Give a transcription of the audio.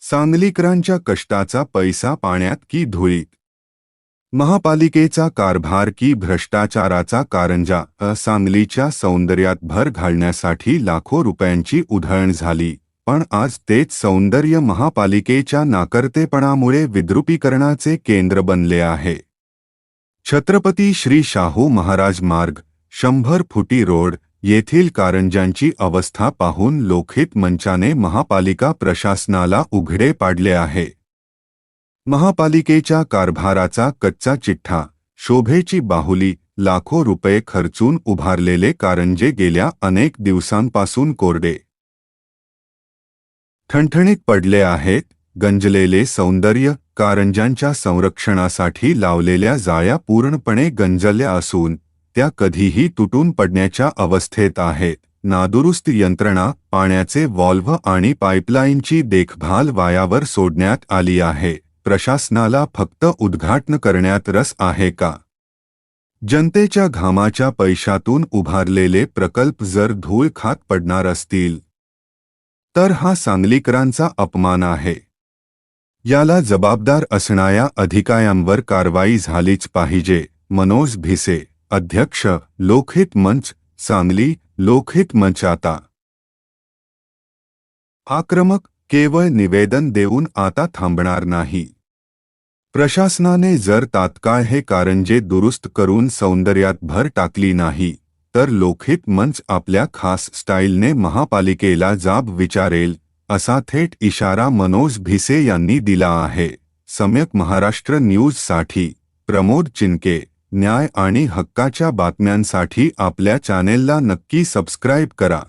सांगलीकरांच्या कष्टाचा पैसा पाण्यात की धुळीत? महापालिकेचा कारभार की भ्रष्टाचाराचा कारंजा? सांगलीच्या सौंदर्यात भर घालण्यासाठी लाखो रुपयांची उधळण झाली, पण आज तेच सौंदर्य महापालिकेच्या नाकर्तेपणामुळे विद्रुपीकरणाचे केंद्र बनले आहे. छत्रपती श्री शाहू महाराज मार्ग 100 फुटी रोड येथील कारंजांची अवस्था पाहून लोकहित मंचाने महापालिका प्रशासनाला उघडे पाडले आहे. महापालिकेच्या कारभाराचा कच्चा चिठ्ठा, शोभेची बाहुली, लाखो रुपये खर्चून उभारलेले कारंजे गेल्या अनेक दिवसांपासून कोरडे ठणठणीत पडले आहेत. गंजलेले सौंदर्य कारंजांच्या संरक्षणासाठी लावलेल्या जाळ्या पूर्णपणे गंजल्या असून त्या कधीही तुटून पडण्याच्या अवस्थेत आहेत. नादुरुस्त यंत्रणा, पाण्याचे व्हॉल्व्ह आणि पाईपलाईनची देखभाल वायावर सोडण्यात आली आहे. प्रशासनाला फक्त उद्घाटन करण्यात रस आहे का? जनतेच्या घामाच्या पैशातून उभारलेले प्रकल्प जर धूळ खात पडणार असतील तर हा सांगलीकरांचा अपमान आहे. याला जबाबदार असणाऱ्या अधिकाऱ्यांवर कारवाई झालीच पाहिजे. मनोज भिसे, अध्यक्ष, लोकहित मंच, सांगली. लोकहित मंच आता आक्रमक, केवळ निवेदन देऊन आता थांबणार नाही. प्रशासनाने जर तात्काळ हे कारंजे दुरुस्त करून सौंदर्यात भर टाकली नाही तर लोकहित मंच आपल्या खास स्टाईलने महापालिकेला जाब विचारेल, असा थेट इशारा मनोज भिसे यांनी दिला आहे. सम्यक महाराष्ट्र न्यूजसाठी प्रमोद चिनके. न्याय आणि हक्काच्या बातम्यांसाठी आपल्या चॅनेलला नक्की सबस्क्राईब करा.